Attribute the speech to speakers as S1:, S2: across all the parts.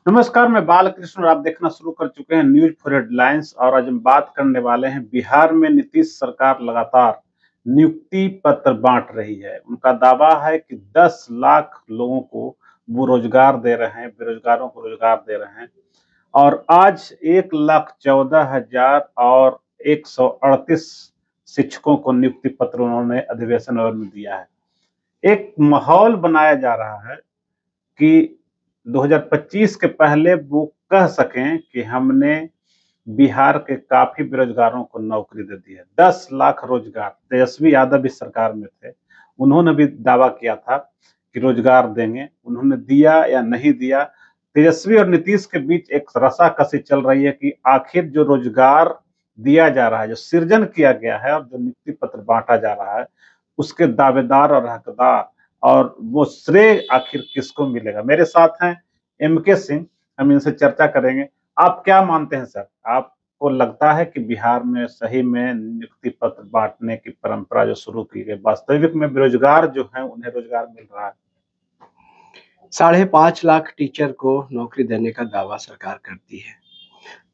S1: नमस्कार, मैं बालकृष्ण और आप देखना शुरू कर चुके हैं न्यूज़ फॉर हेडलाइंस और आज हम बात करने वाले हैं बिहार में नीतीश सरकार लगातार नियुक्ति पत्र बाँट रही है। उनका दावा है कि 10 लाख लोगों को वो रोज़गार दे रहे हैं, बेरोज़गारों को रोज़गार दे रहे हैं और आज 1,14,000 और 138 शिक्षकों को नियुक्ति पत्र उन्होंने अधिवेशन में दिया है। एक माहौल बनाया जा रहा है कि 2025 के पहले वो कह सकें कि हमने बिहार के काफ़ी बेरोज़गारों को नौकरी दे दी है। 10 लाख रोज़गार, तेजस्वी यादव इस सरकार में थे। उन्होंने भी दावा किया था कि रोज़गार देंगे। उन्होंने दिया या नहीं दिया, तेजस्वी और नीतीश के बीच एक रस्साकसी चल रही है कि आखिर जो रोज़गार दिया जा रहा है, जो सृजन किया गया है और जो नियुक्ति पत्र बाँटा जा रहा है, उसके दावेदार और हकदार और वो श्रेय आखिर किसको मिलेगा? मेरे साथ हैं एमके सिंह, हम इनसे चर्चा करेंगे। आप क्या मानते हैं सर? आपको लगता है कि बिहार में सही में नियुक्ति पत्र बाँटने की परंपरा जो शुरू की गई, वास्तविक में बेरोज़गार जो हैं, उन्हें रोज़गार मिल रहा है?
S2: 5.5 लाख टीचर को नौकरी देने का दावा सरकार करती है,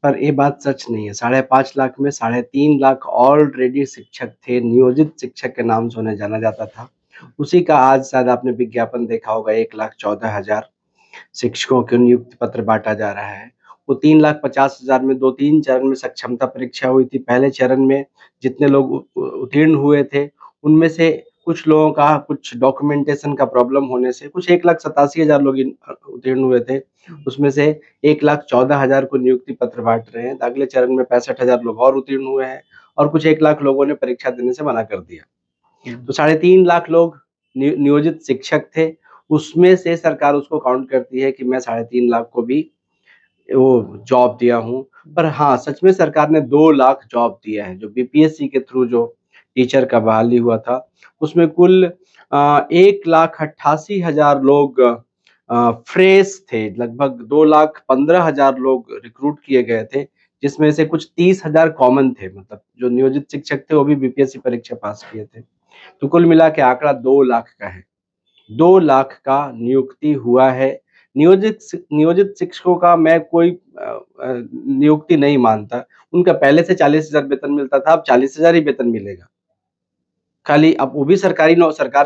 S2: पर ये बात सच नहीं है। 5.5 लाख में 3.5 लाख ऑलरेडी शिक्षक थे, नियोजित शिक्षक के नाम से उन्हें जाना जाता था। उसी का आज शायद आपने विज्ञापन देखा होगा, 1,14,000 शिक्षकों को नियुक्ति पत्र बाँटा जा रहा है। वो 3,50,000 में 2-3 चरण में सक्षमता परीक्षा हुई थी। पहले चरण में जितने लोग उत्तीर्ण हुए थे, उनमें से कुछ लोगों का कुछ डॉक्यूमेंटेशन का प्रॉब्लम होने से कुछ 1,87,000 लोग उत्तीर्ण हुए थे। उसमें से 1,14,000 को नियुक्ति पत्र बाँट रहे हैं। अगले चरण में 65,000 लोग और उत्तीर्ण हुए हैं और कुछ 1 लाख लोगों ने परीक्षा देने से मना कर दिया। तो 3.5 लाख लोग नियोजित शिक्षक थे। उसमें से सरकार उसको काउंट करती है कि मैं 3.5 लाख को भी वो जॉब दिया हूँ। पर हाँ, सच में सरकार ने 2 लाख जॉब दिया है, जो बीपीएससी के थ्रू जो टीचर का बहाली हुआ था, उसमें कुल 1,88,000 लोग फ्रेश थे, लगभग 2,15,000 लोग रिक्रूट किए गए थे, जिसमें से कुछ 30,000 कॉमन थे, मतलब जो नियोजित शिक्षक थे, वो भी बीपीएससी परीक्षा पास किए थे। तो कुल मिला के आंकड़ा 2 लाख का है। 2 लाख का नियुक्ति हुआ है। नियोजित शिक्षकों का मैं कोई नियुक्ति नहीं मानता। उनका पहले से 40,000 वेतन मिलता था, अब 40,000 ही वेतन मिलेगा। खाली अब वो भी सरकार से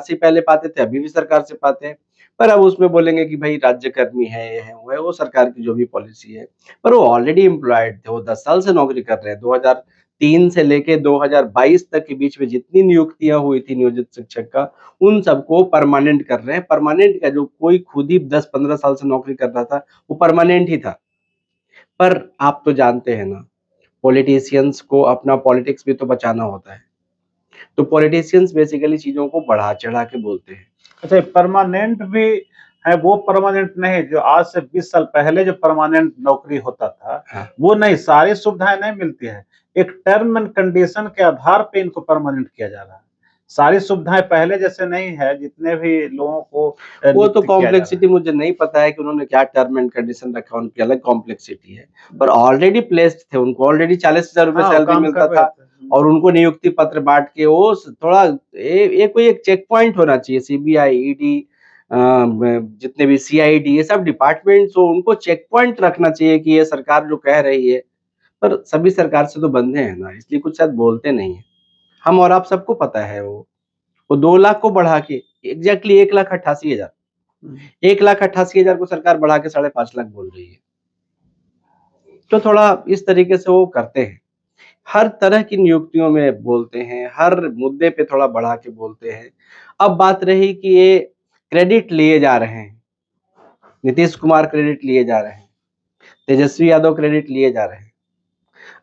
S2: ही पहले पाते थे, अभी भी सरकार से पाते हैं। पर अब उसमें बोलेंगे कि भई राज्यकर्मी है, ये है, वो है, वो सरकार की जो भी पॉलिसी है। पर वो ऑलरेडी एम्प्लॉयड थे, वो 10 साल से नौकरी कर रहे हैं। 2003 से लेके 2022 तक के बीच में जितनी नियुक्तियाँ हुई थी नियोजित शिक्षक का, उन सबको परमानेंट कर रहे हैं। परमानेंट क्या, जो कोई खुद ही 10-15 साल से नौकरी कर रहा था, वो परमानेंट ही था। पर आप तो जानते हैं ना, पॉलिटिशियंस को अपना पॉलिटिक्स भी तो बचाना होता है। तो पॉलिटिशियंस बेसिकली चीज़ों को बढ़ा-चढ़ा के बोलते हैं।
S1: अच्छा, परमानेंट भी है, वो परमानेंट नहीं जो आज से 20 साल पहले जो परमानेंट नौकरी होता था,
S2: हाँ।
S1: वो नहीं, सारी सुविधाएँ नहीं मिलती हैं। एक टर्म एंड कंडीशन के आधार पे इनको परमानेंट किया जा रहा है। सारी सुविधाएँ पहले जैसे नहीं है, जितने भी लोगों को
S2: वो तो
S1: नियुक्त किया जा रहा है।
S2: कॉम्प्लेक्सिटी मुझे नहीं पता है कि उन्होंने क्या टर्म एंड कंडीशन रखा, उनकी अलग कॉम्प्लेक्सिटी है। पर ऑलरेडी प्लेस्ड थे, उनको ऑलरेडी 40,000 रुपए
S1: हाँ, वो
S2: सैलरी
S1: काम
S2: मिलता
S1: कर रहे
S2: था
S1: थे।
S2: और उनको नियुक्ति पत्र बाँट के वो थोड़ा ये कोई एक चेक पॉइंट होना चाहिए। सीबीआई, ईडी ब जितने भी सीआईडी, ये सब डिपार्टमेंट्स हो, उनको चेक पॉइंट रखना चाहिए कि ये सरकार जो कह रही है, पर सभी सरकार से तो बंधे हैं ना, इसलिए कुछ शायद बोलते नहीं हैं। हम और आप सबको पता है वो 2 लाख को बढ़ा के एग्ज़ैक्टली 1,88,000
S1: हुँ।
S2: 1,88,000 को सरकार बढ़ा के 5.5 लाख बोल रही है। तो थोड़ा इस तरीके से वो करते हैं। हर तरह की नियुक्तियों में बोलते हैं, हर मुद्दे पे थोड़ा बढ़ा के बोलते हैं। अब बात रही कि ये क्रेडिट लिए जा रहे हैं, नीतीश कुमार क्रेडिट लिए जा रहे हैं, तेजस्वी यादव क्रेडिट लिए जा रहे हैं।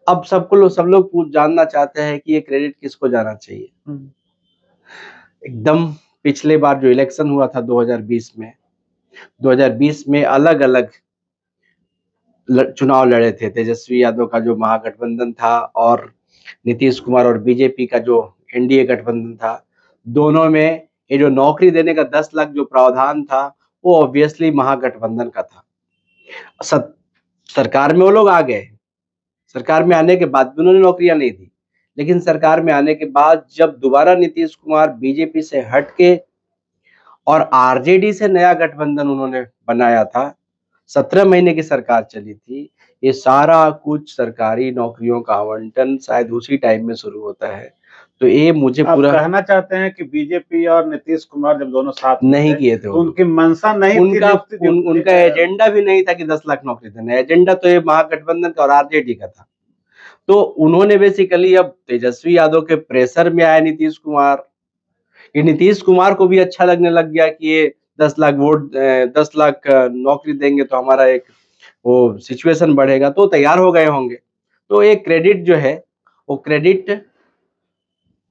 S2: अब सब लोग पूछ जानना चाहते हैं कि ये क्रेडिट किसको जाना चाहिए?
S1: हुँ।
S2: एकदम पिछले बार जो इलेक्शन हुआ था 2020 में अलग-अलग चुनाव लड़े थे। तेजस्वी यादव का जो महागठबंधन था और नीतीश कुमार और बीजेपी का जो एनडीए गठबंधन था, दोनों में ये जो नौकरी देने का 10 लाख जो प्रावधान था, वो ऑब्वियसली महागठबंधन का था। सत सरकार में वो लोग आ गए। सरकार में आने के बाद भी उन्होंने नौकरियाँ नहीं दी। लेकिन सरकार में आने के बाद जब दोबारा नीतीश कुमार बीजेपी से हट के और आरजेडी से नया गठबंधन उन्होंने बनाया था, 17 महीने की सरकार चली थी। ये सारा कुछ सरकारी नौकरियों का आवंटन शायद उसी टाइम में शुरू होता है। तो ये मुझे
S1: आप
S2: पूरा
S1: कहना चाहते हैं कि बीजेपी और नीतीश कुमार जब दोनों साथ में
S2: नहीं
S1: थे,
S2: किए थे वो
S1: तो
S2: लोग।
S1: उनकी मंशा नहीं थी
S2: उनका
S1: नियुक्ति
S2: उनका एजेंडा भी नहीं था कि 10 लाख नौकरी देना। एजेंडा तो ये महागठबंधन का और आरजेडी का था। तो उन्होंने बेसिकली अब तेजस्वी यादव के प्रेशर में आया नीतीश कुमार। ये नीतीश कुमार को भी अच्छा लगने लग गया कि ये 10 लाख वोट 10 लाख नौकरी देंगे तो हमारा एक वो सिचुएशन बढ़ेगा, तो तैयार हो गए होंगे। तो ये क्रेडिट जो है, वो क्रेडिट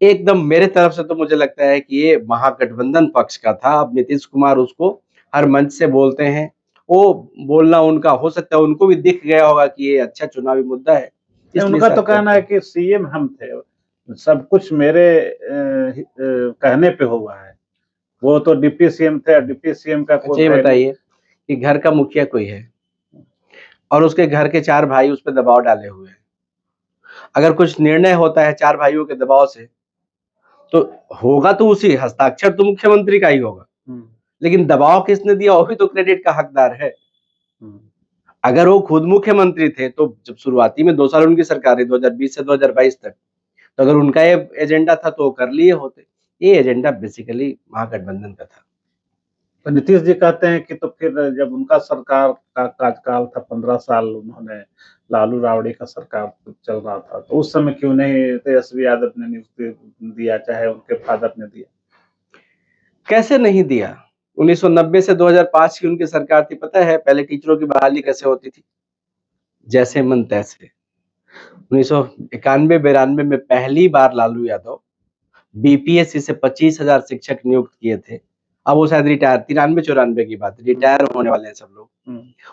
S2: एकदम मेरे तरफ से तो मुझे लगता है कि ये महागठबंधन पक्ष का था। अब नीतीश कुमार उसको हर मंच से बोलते हैं। वो बोलना उनका हो सकता है उनको भी दिख गया होगा कि ये अच्छा चुनावी मुद्दा है, इसलिए
S1: उनका तो
S2: शायद
S1: कहना
S2: करते
S1: है
S2: हैं।
S1: कि सीएम हम थे, सब कुछ मेरे कहने पे हुआ है। वो तो डिप्टी सीएम थे, डिप्टी सीएम का
S2: अच्छा
S1: कोई
S2: ये
S1: वैल्यू।
S2: बताइए कि घर का मुखिया कोई है और उसके घर के 4 भाई उस पे दबाव डाले हुए हैं। अगर कुछ निर्णय होता है 4 भाइयों के दबाव से, तो होगा तो उसी हस्ताक्षर तो मुख्यमंत्री का ही होगा। लेकिन दबाव किसने दिया वो भी तो क्रेडिट का हकदार है। अगर वो खुद मुख्यमंत्री थे तो जब शुरुआती में 2 साल उनकी सरकार रही 2020 से 2022 तक, तो अगर उनका ये एजेंडा था तो वो कर लिए होते। ये एजेंडा बेसिकली महागठबंधन का था।
S1: तो नीतीश जी कहते हैं कि तो फिर जब उनका सरकार का कार्यकाल था 15 साल, उन्होंने लालू राबड़ी का सरकार चल रहा था, तो उस समय क्यों नहीं तेजस्वी यादव ने नियुक्ति दिया, चाहे उनके फादर ने दिया?
S2: कैसे नहीं दिया? 1990 से 2005 की उनकी सरकार थी, पता है पहले टीचरों की बहाली कैसे होती थी? जैसे मन तैसे। 1991-92 में पहली बार लालू यादव बीपीएससी से 25,000 शिक्षक नियुक्त किए थे। अब वो शायद रिटायर 93-94 की बात है, रिटायर होने वाले हैं सब लोग।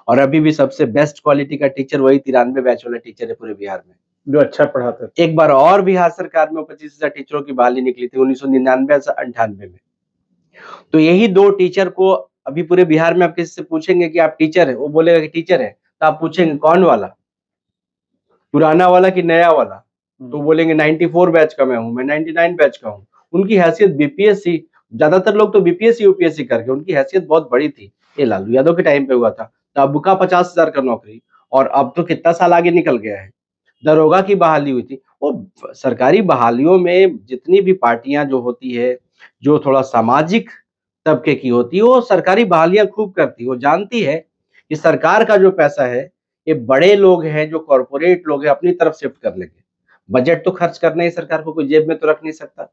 S2: और अभी भी सबसे बेस्ट क्वालिटी का टीचर वही 93 बैच वाला टीचर है पूरे बिहार में,
S1: जो अच्छा पढ़ाते थे।
S2: एक बार और बिहार सरकार में 25,000 टीचरों की बहाली निकली थी 1999 से 98 में। तो यही 2 टीचर को अभी पूरे बिहार में आप किसी से पूछेंगे कि आप टीचर है, वो बोलेगा कि टीचर है, तो आप पूछेंगे कौन वाला, पुराना वाला कि नया वाला, तो बोलेंगे 94 बैच का मैं हूँ, मैं 99 बैच का हूँ। उनकी हैसियत बीपीएससी, ज्यादातर लोग तो बीपीएससी यूपीएससी करके, उनकी हैसियत बहुत बड़ी थी। ये लालू यादव के टाइम पे हुआ था, तब का 50,000 का नौकरी, और अब तो कितना साल आगे निकल गया है। दरोगा की बहाली हुई थी। वो सरकारी बहालियों में जितनी भी पार्टियां जो होती है, जो थोड़ा सामाजिक तबके की होती है, वो सरकारी बहालियां खूब करती है। वो जानती है कि सरकार का जो पैसा है, ये बड़े लोग हैं, जो कॉर्पोरेट लोग हैं, अपनी तरफ शिफ्ट कर लेंगे। बजट तो खर्च करना ही सरकार को, कोई जेब में तो रख नहीं सकता।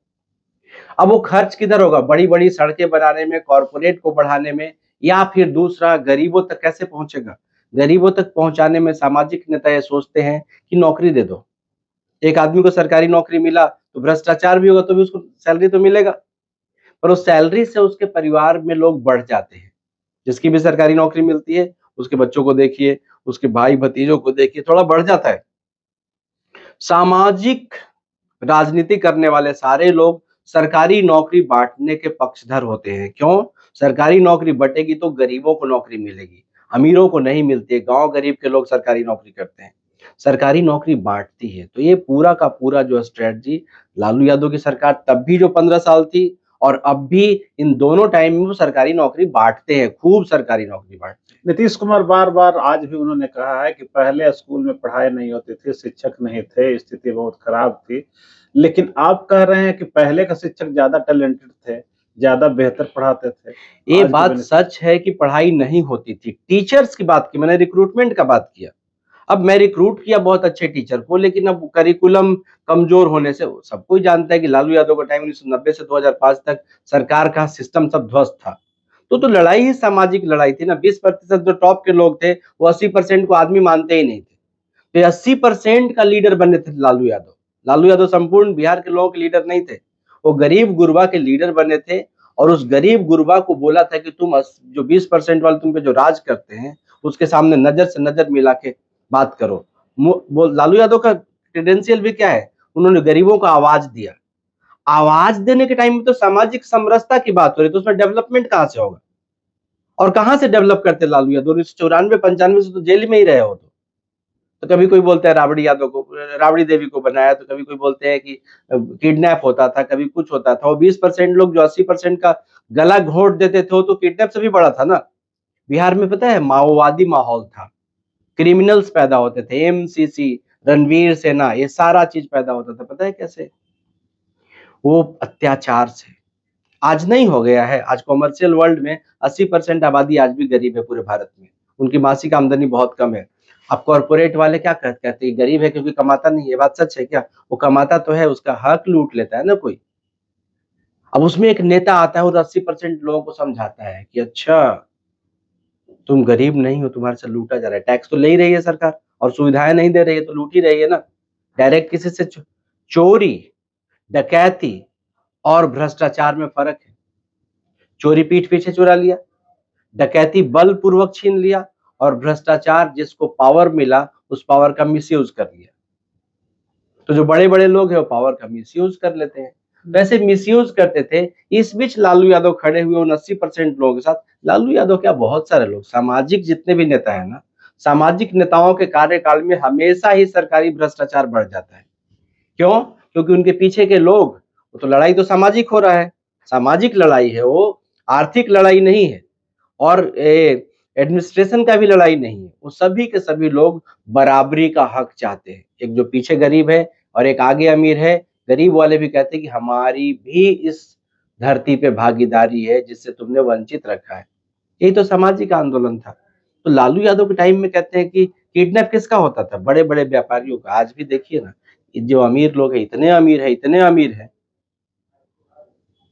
S2: अब वो खर्च किधर होगा? बड़ी-बड़ी सड़कें बनाने में, कॉर्पोरेट को बढ़ाने में, या फिर दूसरा गरीबों तक कैसे पहुंचेगा? गरीबों तक पहुंचाने में सामाजिक नेता ये सोचते हैं कि नौकरी दे दो। एक आदमी को सरकारी नौकरी मिला तो भ्रष्टाचार भी होगा तो भी उसको सैलरी तो मिलेगा, पर उस सैलरी से उसके परिवार में लोग बढ़ जाते हैं। जिसकी भी सरकारी नौकरी मिलती है, उसके बच्चों को देखिए, उसके भाई भतीजों को देखिए, थोड़ा बढ़ जाता है। सामाजिक राजनीति करने वाले सारे लोग सरकारी नौकरी बांटने के पक्षधर होते हैं। क्यों? सरकारी नौकरी बंटेगी तो गरीबों को नौकरी मिलेगी, अमीरों को नहीं मिलती है। गांव गरीब के लोग सरकारी नौकरी करते हैं, सरकारी नौकरी बांटती है। तो ये पूरा का पूरा जो स्ट्रेटजी लालू यादव की सरकार तब भी जो 15 साल थी, और अब भी, इन दोनों टाइम में वो सरकारी नौकरी बांटते हैं, खूब सरकारी नौकरी बांटते हैं।
S1: नीतीश कुमार बार-बार आज भी उन्होंने कहा है कि पहले स्कूल में पढ़ाई नहीं होती थी, शिक्षक नहीं थे, स्थिति बहुत खराब थी। लेकिन आप कह रहे हैं कि पहले का शिक्षक ज़्यादा टैलेंटेड थे, ज़्यादा बेहतर पढ़ाते थे।
S2: ये
S1: आज के
S2: बात सच है कि पढ़ाई नहीं होती थी। टीचर्स की बात की, मैंने रिक्रूटमेंट का बात किया। अब मैं रिक्रूट किया बहुत अच्छे टीचर को, लेकिन अब करिकुलम कमजोर होने से, सब कोई जानता है कि लालू यादव का टाइम 1990 से 2005 तक सरकार का सिस्टम सब ध्वस्त था। तो लड़ाई ही सामाजिक लड़ाई थी ना। 20% जो टॉप के लोग थे, वो 80% को आदमी मानते ही नहीं थे। तो 80% का लीडर बने थे लालू यादव। लालू यादव संपूर्ण बिहार के लोगों के लीडर नहीं थे, वो गरीब गुरबा के लीडर बने थे। और उस गरीब गुरबा को बोला था कि तुम जो 20% वाले तुम पे जो राज करते हैं, उसके सामने नजर से नजर मिला के बात करो। वो लालू यादव का क्रेडेंशियल भी क्या है? उन्होंने गरीबों को आवाज दिया। आवाज देने के टाइम में तो सामाजिक समरसता की बात हो रही, तो उसमें डेवलपमेंट कहां से होगा? और कहां से डेवलप करते लालू यादव? 1994-95 से तो जेल में ही रहे हो। तो कभी कोई बोलता है राबड़ी यादव को, राबड़ी देवी को बनाया, तो कभी कोई बोलते हैं कि किडनैप होता था, कभी कुछ होता था। वो 20% लोग जो 80% का गला घोंट देते थे, वो तो किडनैप से भी बड़ा था ना। बिहार में पता है माओवादी माहौल था, क्रिमिनल्स पैदा होते थे, एमसीसी, रणवीर सेना, ये सारा चीज पैदा होता था। पता है कैसे? वो अत्याचार से। आज नहीं हो गया है, आज कॉमर्शियल वर्ल्ड में 80% आबादी आज भी गरीब है पूरे भारत में, उनकी मासिक आमदनी बहुत कम है। अब कॉर्पोरेट वाले क्या कहते हैं, गरीब है क्योंकि कमाता नहीं है। ये बात सच है क्या? वो कमाता तो है, उसका हक लूट लेता है ना कोई। अब उसमें एक नेता आता है और 80% लोगों को समझाता है कि अच्छा तुम गरीब नहीं हो, तुम्हारे से लूटा जा रहा है। टैक्स तो ले ही रही है सरकार और सुविधाएं नहीं दे रही है तो लूट ही रही है ना। डायरेक्ट किसी से चोरी, डकैती और भ्रष्टाचार में फर्क है। चोरी पीठ पीछे चुरा लिया, डकैती बलपूर्वक छीन लिया, और भ्रष्टाचार जिसको पावर मिला उस पावर का मिसयूज कर लिया। तो जो बड़े बड़े लोग हैं वो पावर का मिसयूज कर लेते हैं। वैसे मिसयूज करते थे। इस बीच लालू यादव खड़े हुए उन 80% लोगों के साथ। लालू यादव क्या, बहुत सारे लोग, सामाजिक जितने भी नेता है ना, सामाजिक नेताओं के कार्यकाल में हमेशा ही सरकारी भ्रष्टाचार बढ़ जाता है। क्यों? क्योंकि उनके पीछे के लोग, वो तो लड़ाई तो सामाजिक हो रहा है, सामाजिक लड़ाई है वो, आर्थिक लड़ाई नहीं है, और एडमिनिस्ट्रेशन का भी लड़ाई नहीं है। वो सभी के सभी लोग बराबरी का हक चाहते हैं। एक जो पीछे गरीब है और एक आगे अमीर है, गरीब वाले भी कहते हैं कि हमारी भी इस धरती पे भागीदारी है जिससे तुमने वंचित रखा है। यही तो सामाजिक आंदोलन था। तो लालू यादव के टाइम में कहते हैं कि किडनैप किसका होता था? बड़े बड़े व्यापारियों का। आज भी देखिए ना, जो अमीर लोग हैं, इतने अमीर है, इतने अमीर है,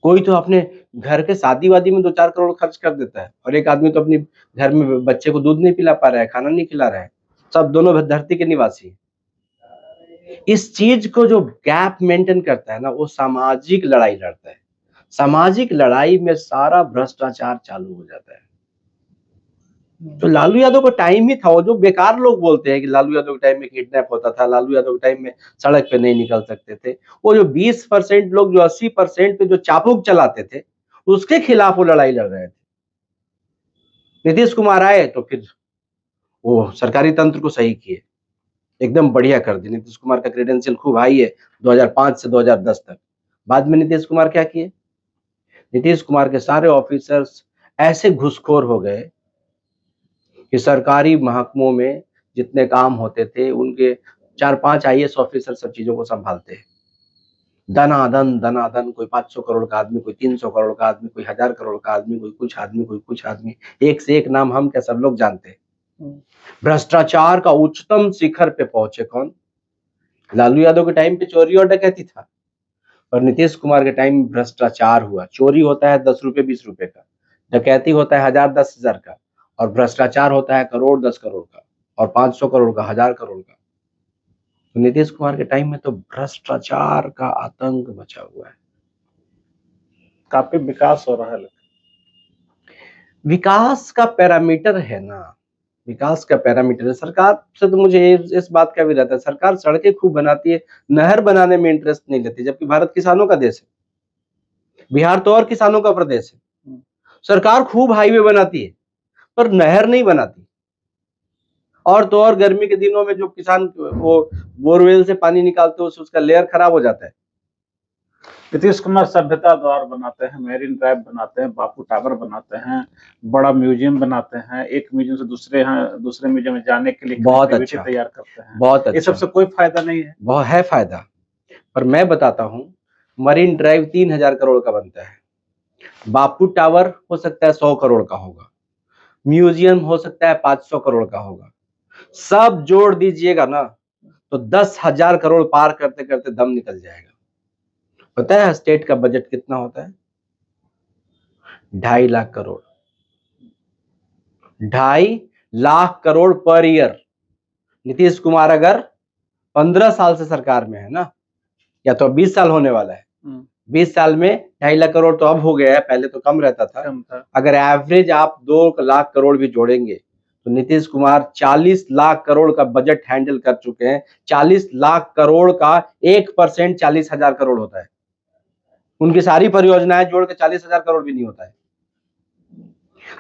S2: कोई तो अपने घर के शादी वादी में 2-4 करोड़ खर्च कर देता है, और एक आदमी तो अपने घर में बच्चे को दूध नहीं पिला पा रहा है, खाना नहीं खिला रहा है। सब दोनों धरती के निवासी हैं। इस चीज को जो गैप मेंटेन करता है ना, वो सामाजिक लड़ाई लड़ता है। सामाजिक लड़ाई में सारा भ्रष्टाचार चालू हो जाता है। तो लालू यादव का टाइम ही था। वो जो बेकार लोग बोलते हैं कि लालू यादव के टाइम में किडनैप होता था, लालू यादव के टाइम में सड़क पे नहीं निकल सकते थे, वो जो 20% लोग जो 80% पे जो चाबुक चलाते थे, उसके खिलाफ वो लड़ाई लड़ रहे थे। नीतीश कुमार आए तो फिर वो सरकारी तंत्र को सही किए, एकदम बढ़िया कर दिए। नीतीश कुमार का क्रेडेंशियल खूब हाई है 2005 से 2010 तक। बाद में नीतीश कुमार क्या किए? नीतीश कुमार के सारे ऑफिसर्स ऐसे घुसखोर हो गए कि सरकारी महकमों में जितने काम होते थे, उनके 4-5 आईएएस ऑफिसर सब चीजों को संभालते हैं। धनाधन, कोई 500 करोड़ का आदमी, कोई 300 करोड़ का आदमी, कोई 1000 करोड़ का आदमी, कोई कुछ आदमी, कोई कुछ आदमी, एक से एक नाम हम क्या सब लोग जानते हैं। भ्रष्टाचार का उच्चतम शिखर पे पहुंचे कौन? लालू यादव के टाइम पे चोरी और डकैती था, और नीतीश कुमार के टाइम भ्रष्टाचार हुआ। चोरी होता है 10 रुपए 20 रुपए का, डकैती होता है 1000 10,000 का, और भ्रष्टाचार होता है करोड़ 10 करोड़ का, और 500 करोड़ का, 1000 करोड़ का। तो नीतीश कुमार के टाइम में तो भ्रष्टाचार का आतंक मचा हुआ है।
S1: काफी विकास हो रहा है।
S2: विकास का पैरामीटर है ना, विकास का पैरामीटर है। सरकार से तो मुझे इस बात का भी रहता है, सरकार सड़कें खूब बनाती है, नहर बनाने में इंटरेस्ट नहीं लेती, जबकि भारत किसानों का देश है। बिहार तो और किसानों का प्रदेश है। सरकार खूब हाईवे बनाती है पर नहर नहीं बनाती। और तो और गर्मी के दिनों में जो किसान वो बोरवेल से पानी निकालते हैं, उसका लेयर खराब हो जाता है।
S1: नीतीश कुमार सभ्यता द्वार बनाते हैं, मेरिन ड्राइव बनाते हैं, बापू टावर बनाते हैं, बड़ा म्यूजियम बनाते हैं, एक म्यूजियम से दूसरे म्यूजियम में जाने के लिए
S2: बहुत अच्छा
S1: तैयार करते हैं।
S2: बहुत अच्छा।
S1: ये सबसे कोई फायदा नहीं है।
S2: बहुत है फायदा, पर मैं बताता हूँ। मरीन ड्राइव 3000 करोड़ का बनता है, बापू टावर हो सकता है 100 करोड़ का होगा, म्यूजियम हो सकता है 500 करोड़ का होगा। सब जोड़ दीजिएगा ना तो 10,000 करोड़ पार करते करते दम निकल जाएगा। पता है स्टेट का बजट कितना होता है? 2.5 लाख करोड़। 2.5 lakh crore per year. नीतीश कुमार अगर 15 साल से सरकार में है ना, या तो 20 साल होने वाला है, 20 साल में 2.5 लाख करोड़ तो अब हो गया है, पहले तो कम रहता था। अगर एवरेज आप 2 लाख करोड़ भी जोड़ेंगे तो नीतीश कुमार 40 लाख करोड़ का बजट हैंडल कर चुके हैं। 40 लाख करोड़ का 1% 40,000 करोड़ होता है। उनकी सारी परियोजनाएं जोड़ के 40,000 करोड़ भी नहीं होता है।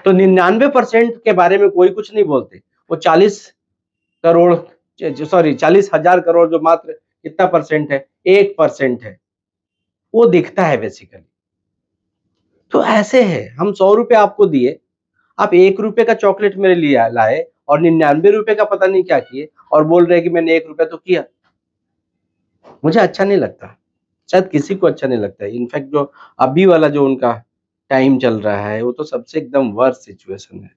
S2: तो 99% के बारे में कोई कुछ नहीं बोलते। वो 40,000 करोड़ जो मात्र कितना परसेंट है, 1% है, वो दिखता है बेसिकली। तो ऐसे है, हम 100 रुपए आपको दिए, आप 1 रुपए का चॉकलेट मेरे लिए लाए और 99 रुपए का पता नहीं क्या किए और बोल रहे हैं कि मैंने 1 रुपया तो किया। मुझे अच्छा नहीं लगता, शायद किसी को अच्छा नहीं लगता है। इनफैक्ट जो अभी वाला जो उनका टाइम चल रहा है, वो तो सबसे एकदम वर्स्ट सिचुएशन है।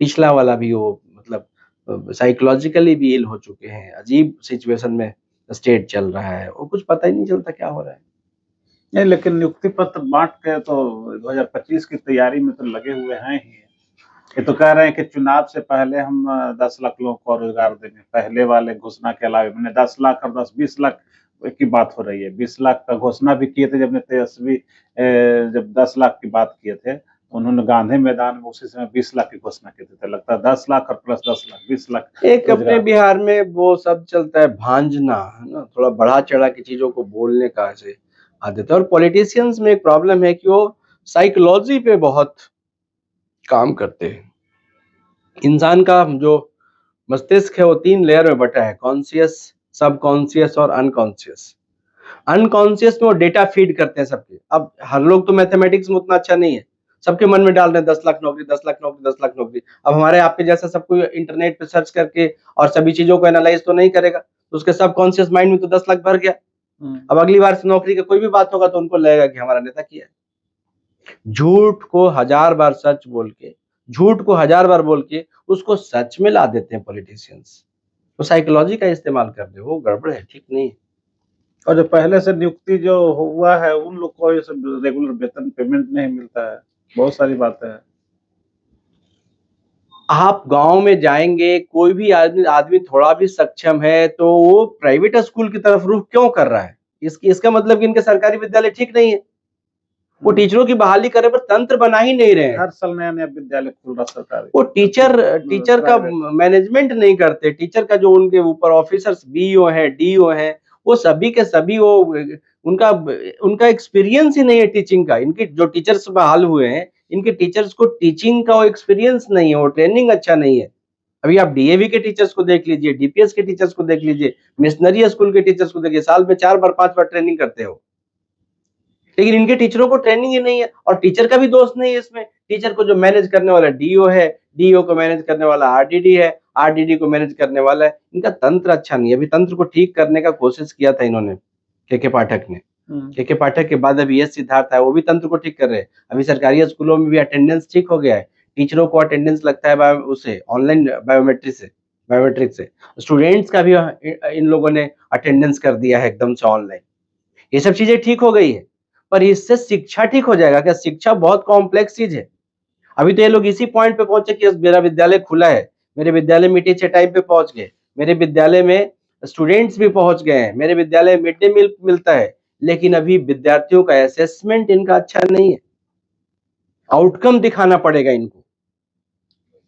S2: पिछला वाला भी वो मतलब साइकोलॉजिकली भी इल हो चुके हैं, अजीब सिचुएशन में स्टेट चल रहा है, वो कुछ पता ही नहीं चलता क्या हो रहा है।
S1: नहीं, लेकिन नियुक्ति पत्र बाँट के तो 2025 की तैयारी में तो लगे हुए हैं ही। ये तो कह रहे हैं कि चुनाव से पहले हम 10 लाख लोगों को रोज़गार देंगे। पहले वाले घोषणा के अलावा मैंने 10 लाख और 10-20 लाख की बात हो रही है। 20 लाख का घोषणा भी किए थे जब तेजस्वी जब 10 लाख की बात किए थे, उन्होंने गांधी मैदान में उसी समय 20 लाख की घोषणा की थी। तो लगता है 10 लाख और प्लस 10 लाख, 20 लाख
S2: एक अपने
S1: रोज़गार।
S2: बिहार में वो सब चलता है भांजना, है ना? थोड़ा बढ़ा-चढ़ा के चीज़ों को बोलने का ऐसे आदत है और पॉलिटिशियंस में एक प्रॉब्लम है कि वो साइकोलॉजी पे बहुत काम करते हैं। इंसान का जो मस्तिष्क है वो 3 लेयर में बँटा है, कॉन्शियस, सबकॉन्शियस और अनकॉन्शियस। अनकॉन्शियस में वो डेटा फीड करते हैं सबके। अब हर लोग तो मैथमेटिक्स में उतना अच्छा नहीं है। सबके मन में डाल रहे हैं 10 लाख नौकरी, 10 लाख नौकरी, 10 लाख नौकरी। अब हमारे आपके जैसा सब कोई इंटरनेट पे सर्च करके और सभी चीज़ों को एनालाइज़ तो नहीं करेगा। तो उसके सबकॉन्शियस माइंड में तो 10 लाख भर गया। अब अगली बार से नौकरी का कोई भी बात होगा तो उनको लगेगा कि हमारा नेता किया है। झूठ को 1000 बार सच बोल के, झूठ को 1000 बार बोल के उसको सच में ला देते हैं पॉलिटिशियंस। वो साइकोलॉजी का इस्तेमाल कर रहे हैं, वो गड़बड़ है, ठीक नहीं है।
S1: और जो पहले से नियुक्ति जो हुआ है, उन लोग को ये सब रेगुलर वेतन पेमेंट नहीं मिलता है। बहुत सारी बातें हैं।
S2: आप गाँव में जाएँगे, कोई भी आदमी आदमी थोड़ा भी सक्षम है, तो वो प्राइवेट स्कूल की तरफ रुख क्यों कर रहा है? इसका मतलब कि इनके सरकारी विद्यालय ठीक नहीं है। वो टीचरों की बहाली करे पर तंत्र बना ही नहीं रहे हैं।
S1: हर साल नया-नया विद्यालय खुल रहा सरकारी।
S2: वो टीचर का मैनेजमेंट नहीं करते। टीचर का जो उनके ऊपर ऑफिसर्स बीईओ हैं, डीईओ हैं, वो सभी के सभी वो उनका उनका एक्सपीरियंस ही नहीं है टीचिंग का। इनके जो टीचर्स बहाल हुए हैं, इनके टीचर्स को टीचिंग का वो एक्सपीरियंस नहीं है, वो ट्रेनिंग अच्छा नहीं है। अभी आप डीएवी के टीचर्स को देख लीजिए, डीपीएस के टीचर्स को देख लीजिए, मिशनरी स्कूल के टीचर्स को देखिए, साल में 4 बार 5 बार ट्रेनिंग करते हो। लेकिन इनके टीचरों को ट्रेनिंग ही नहीं है और टीचर का भी दोष नहीं है इसमें। टीचर को जो मैनेज करने वाला डीओ है, डीओ को मैनेज करने वाला आरडीडी है, आरडीडी को मैनेज करने वाला है। इनका तंत्र अच्छा नहीं है। अभी तंत्र को ठीक करने का कोशिश किया था इन्होंने, केके पाठक ने। केके पाठक के बाद अभी एस सिद्धार्थ है, वो भी तंत्र को ठीक कर रहे हैं। अभी सरकारी स्कूलों में भी अटेंडेंस ठीक हो गया है। टीचरों को अटेंडेंस लगता है उससे ऑनलाइन बायोमेट्रिक से। स्टूडेंट्स का भी इन लोगों ने अटेंडेंस कर दिया है एकदम से ऑनलाइन। ये सब चीजें ठीक हो गई है, पर इससे शिक्षा ठीक हो जाएगा क्या? शिक्षा बहुत कॉम्प्लेक्स चीज है। अभी तो ये लोग इसी पॉइंट पे पहुंचे कि मेरा विद्यालय खुला है, मेरे विद्यालय में टीचर टाइम पे पहुंच गए, मेरे विद्यालय में स्टूडेंट्स भी पहुंच गए हैं, मेरे विद्यालय में मिड डे मील मिलता है, लेकिन अभी विद्यार्थियों का असेसमेंट इनका अच्छा नहीं है। आउटकम दिखाना पड़ेगा इनको।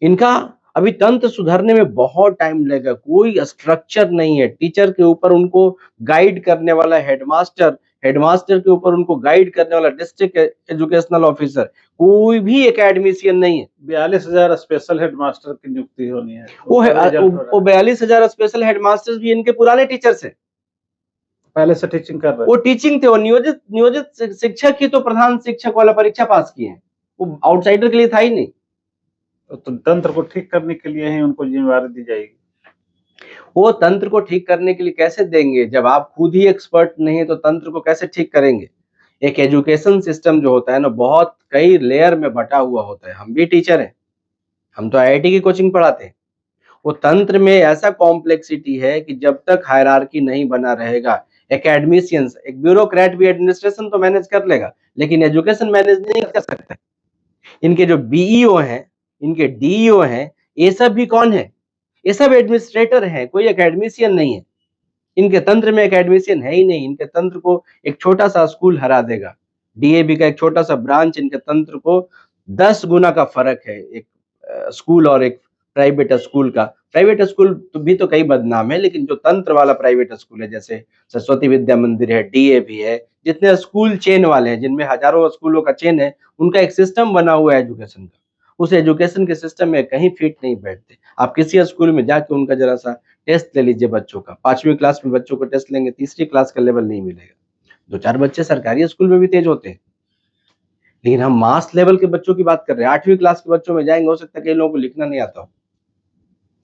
S2: इनका अभी तंत्र सुधरने में बहुत टाइम लगेगा। कोई स्ट्रक्चर नहीं है। टीचर के ऊपर उनको गाइड करने वाला हेडमास्टर, हेडमास्टर के ऊपर उनको गाइड करने वाला डिस्ट्रिक्ट एजुकेशनल ऑफिसर, कोई भी एकेडमिशियन नहीं है।
S1: 42,000 स्पेशल हेडमास्टर की नियुक्ति होनी है।
S2: वो 42,000 स्पेशल हेडमास्टर्स भी इनके पुराने टीचर्स हैं।
S1: पहले से टीचिंग कर रहे
S2: वो टीचिंग थे, वो नियोजित शिक्षक ही तो प्रधान शिक्षक वाला परीक्षा पास किए हैं। वो आउटसाइडर के लिए था ही नहीं।
S1: तो तंत्र को ठीक करने के लिए ही उनको जिम्मेवारी दी जाएगी।
S2: वो तंत्र को ठीक करने के लिए कैसे देंगे? जब आप खुद ही एक्सपर्ट नहीं है तो तंत्र को कैसे ठीक करेंगे? एक एजुकेशन सिस्टम जो होता है ना, बहुत कई लेयर में बटा हुआ होता है। हम भी टीचर हैं, हम तो आईआईटी की कोचिंग पढ़ाते हैं। वो तंत्र में ऐसा कॉम्प्लेक्सिटी है कि जब तक हायरार्की नहीं बना रहेगा, एकेडमिशियंस, एक ब्यूरोक्रेट भी एडमिनिस्ट्रेशन तो मैनेज कर लेगा, लेकिन एजुकेशन मैनेज नहीं कर सकता। इनके जो बीईओ हैं, इनके डीईओ हैं, ये सब भी कौन है? ये सब एडमिनिस्ट्रेटर हैं, कोई एकेडमिशियन नहीं है। इनके तंत्र में एकेडमिशियन है ही नहीं। इनके तंत्र को एक छोटा सा स्कूल हरा देगा। डीएवी का एक छोटा सा ब्रांच इनके तंत्र को 10 गुना का फर्क है एक स्कूल और एक प्राइवेट स्कूल का। प्राइवेट स्कूल तो भी तो कई बदनाम है, लेकिन जो तंत्र वाला प्राइवेट स्कूल है, जैसे सरस्वती विद्या मंदिर है, डीएवी है, जितने स्कूल चेन वाले हैं, जिनमें हजारों स्कूलों का चेन है, उनका एक सिस्टम बना हुआ है एजुकेशन का। उस एजुकेशन के सिस्टम में कहीं फिट नहीं बैठते। आप किसी स्कूल में जाके उनका जरा सा टेस्ट ले लीजिए बच्चों का। 5वीं क्लास में बच्चों को टेस्ट लेंगे, तीसरी क्लास का लेवल नहीं मिलेगा। 2-4 बच्चे सरकारी स्कूल में भी तेज होते हैं, लेकिन हम मास लेवल के बच्चों की बात कर रहे हैं। 8वीं क्लास के बच्चों में जाएंगे, हो सकता है कई लोगों को लिखना नहीं आता हो।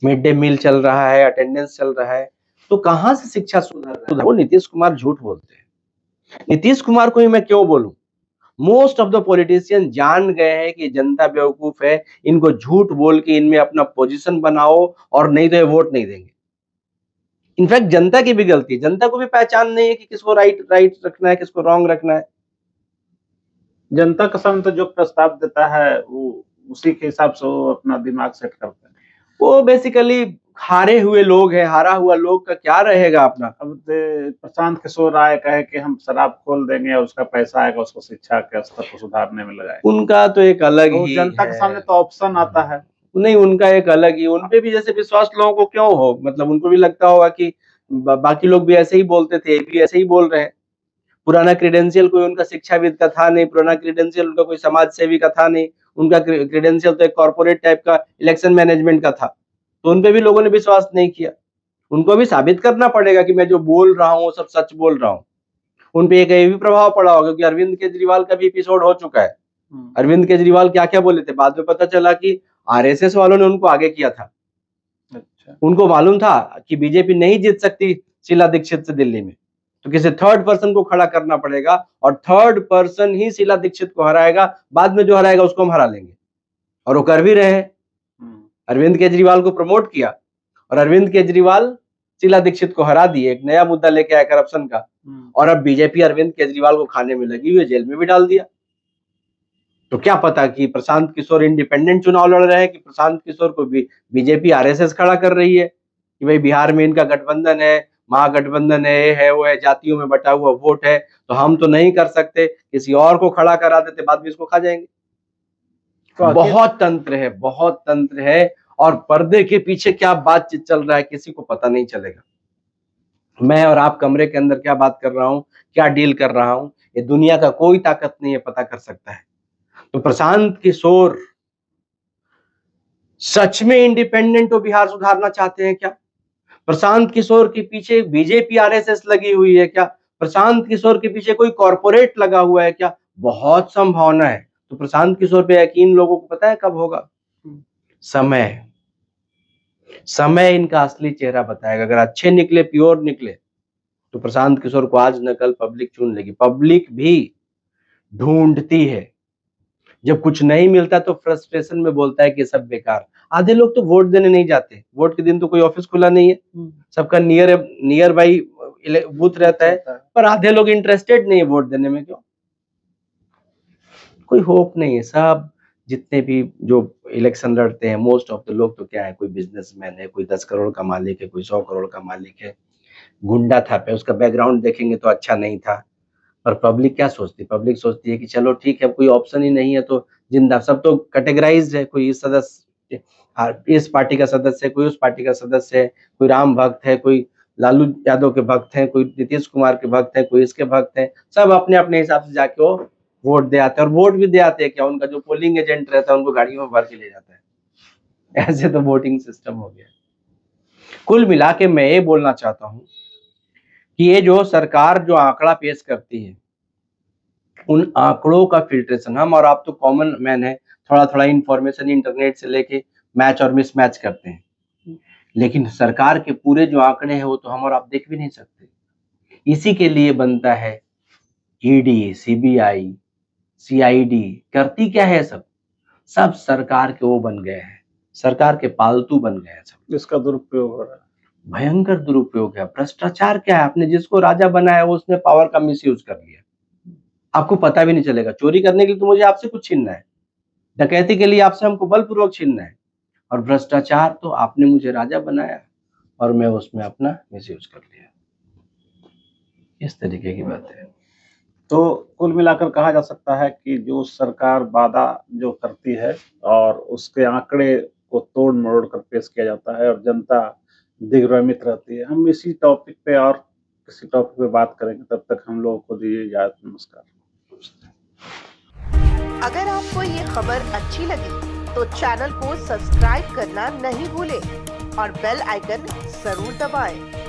S2: मिड डे मील चल रहा है, अटेंडेंस चल रहा है, तो कहां से शिक्षा सुधर रहा है? वो नीतीश कुमार झूठ बोलते हैं। नीतीश कुमार को ही मैं क्यों बोलूं? मोस्ट ऑफ द पॉलिटिशियन जान गए हैं कि जनता बेवकूफ है, इनको झूठ बोल के इनमें अपना पोजीशन बनाओ और नहीं तो ये वोट नहीं देंगे। इनफैक्ट जनता की भी गलती है, जनता को भी पहचान नहीं है कि किसको राइट रखना है, किसको रॉन्ग रखना है।
S1: जनता के सामने तो जो प्रस्ताव देता है वो उसी के हिसाब से वो अपना दिमाग सेट करते हैं।
S2: वो बेसिकली हारे हुए लोग हैं, हारा हुआ लोग का क्या रहेगा अपना।
S1: अब प्रशांत किशोर राय कहे कि हम शराब खोल देंगे और उसका पैसा आएगा, उसको शिक्षा के स्तर को सुधारने में लगाए।
S2: उनका तो एक अलग
S1: तो
S2: ही
S1: जनता के सामने तो ऑप्शन आता है
S2: नहीं, उनका एक अलग ही, उनपे भी जैसे विश्वास लोगों को क्यों हो, मतलब उनको भी लगता होगा कि बाकी लोग भी ऐसे ही बोलते थे, भी ऐसे ही बोल रहे हैं। पुराना क्रेडेंशियल कोई उनका शिक्षाविद का था नहीं, पुराना क्रेडेंशियल उनका कोई समाज सेवी का था नहीं, उनका क्रेडेंशियल तो एक कॉर्पोरेट टाइप का इलेक्शन मैनेजमेंट का था, तो उनपे भी लोगों ने विश्वास नहीं किया। उनको भी साबित करना पड़ेगा कि मैं जो बोल रहा हूँ सब सच बोल रहा हूँ। उनपे एक ये भी प्रभाव पड़ा होगा क्योंकि अरविंद केजरीवाल का भी एपिसोड हो चुका है। अरविंद केजरीवाल क्या क्या बोले थे, बाद में पता चला कि आरएसएस वालों ने उनको आगे किया था।
S1: अच्छा।
S2: उनको मालूम था कि बीजेपी नहीं जीत सकती शीला दीक्षित से दिल्ली में, तो किसी थर्ड पर्सन को खड़ा करना पड़ेगा और थर्ड पर्सन ही शीला दीक्षित को हराएगा, बाद में जो हराएगा उसको हम हरा लेंगे। और वो कर भी रहे हैं। अरविंद केजरीवाल को प्रमोट किया और अरविंद केजरीवाल शीला दीक्षित को हरा दिए, एक नया मुद्दा लेके आया करप्शन का, और अब बीजेपी अरविंद केजरीवाल को खाने में लगी हुई है, जेल में भी डाल दिया। तो क्या पता कि प्रशांत किशोर इंडिपेंडेंट चुनाव लड़ रहे हैं कि प्रशांत किशोर को भी बीजेपी आरएसएस खड़ा कर रही है कि भाई बिहार में इनका गठबंधन है, महागठबंधन है, ये है वो है, जातियों में बटा हुआ वोट है, तो हम तो नहीं कर सकते, किसी और को खड़ा करा देते, बाद में इसको खा जाएंगे। बहुत तंत्र है, बहुत तंत्र है, और पर्दे के पीछे क्या बातचीत चल रहा है किसी को पता नहीं चलेगा। मैं और आप कमरे के अंदर क्या बात कर रहा हूँ, क्या डील कर रहा हूँ, ये दुनिया का कोई ताकत नहीं है पता कर सकता है। तो प्रशांत किशोर सच में इंडिपेंडेंट हो बिहार सुधारना चाहते हैं क्या? प्रशांत किशोर के पीछे बीजेपी आरएसएस लगी हुई है क्या? प्रशांत किशोर के पीछे कोई कॉर्पोरेट लगा हुआ है क्या? बहुत संभावना है। तो प्रशांत किशोर पे यकीन लोगों को पता है कब होगा? समय इनका असली चेहरा बताएगा। अगर अच्छे निकले, प्योर निकले, तो प्रशांत किशोर को आज न कल पब्लिक चुन लेगी। पब्लिक भी ढूंढती है, जब कुछ नहीं मिलता तो फ्रस्ट्रेशन में बोलता है कि सब बेकार। आधे लोग तो वोट देने नहीं जाते, वोट के दिन तो कोई ऑफिस खुला नहीं है, सबका नियर बाई बूथ रहता है, पर आधे लोग इंटरेस्टेड नहीं है वोट देने में। क्यों? कोई होप नहीं है। सब जितने भी जो इलेक्शन लड़ते हैं, मोस्ट ऑफ द लोग तो क्या है, कोई बिजनेसमैन है, कोई 10 करोड़ का मालिक है, कोई 100 करोड़ का मालिक है, गुंडा था पे, उसका बैकग्राउंड देखेंगे तो अच्छा नहीं था। पर पब्लिक क्या सोचती? पब्लिक सोचती है कि चलो ठीक है, कोई ऑप्शन ही नहीं है तो जिंदा। सब तो कैटेगराइज्ड है, कोई इस सदस्य, इस पार्टी का सदस्य है, कोई उस पार्टी का सदस्य है, कोई राम भक्त है, कोई लालू यादव के भक्त हैं, कोई नीतीश कुमार के भक्त हैं, कोई इसके भक्त हैं। सब अपने अपने हिसाब से जाके वो वोट दे आते हैं। और वोट भी दे आते हैं क्या, उनका जो पोलिंग एजेंट रहता है उनको गाड़ियों में भर के ले जाता है। ऐसे तो वोटिंग सिस्टम हो गया। कुल मिला के मैं ये बोलना चाहता हूँ कि ये जो सरकार जो आंकड़ा पेश करती है, उन आंकड़ों का फिल्ट्रेशन, हम और आप तो कॉमन मैन है, थोड़ा थोड़ा इंफॉर्मेशन इंटरनेट से लेके मैच और मिसमैच करते हैं, लेकिन सरकार के पूरे जो आंकड़े हैं वो तो हम और आप देख भी नहीं सकते। इसी के लिए बनता है ईडी, सीबीआई, सीआईडी। करती क्या है? सब सरकार के वो बन गए हैं, सरकार के पालतू बन गए हैं सब।
S1: इसका दुरुपयोग हो रहा है,
S2: भयंकर दुरुपयोग है। भ्रष्टाचार क्या है? आपने जिसको राजा बनाया वो उसने पावर का मिसयूज कर लिया, आपको पता भी नहीं चलेगा। चोरी करने के लिए तो मुझे आपसे कुछ छीनना है, डकैती के लिए आपसे हमको बलपूर्वक छीनना है, और भ्रष्टाचार तो आपने मुझे राजा बनाया और मैं उसमें अपना मिसयूज कर लिया। इस तरीके की बात है।
S1: तो कुल मिलाकर कहा जा सकता है कि जो सरकार वादा जो करती है और उसके आंकड़े को तोड़ मरोड़ कर पेश किया जाता है और जनता दिग्भ्रमित रहती है। हम इसी टॉपिक पे और किसी टॉपिक पे बात करेंगे, तब तक हम लोगों को दीजिए इजाजत। नमस्कार।
S3: अगर आपको ये खबर अच्छी लगी तो चैनल को सब्सक्राइब करना नहीं भूलें और बेल आइकन जरूर दबाएं।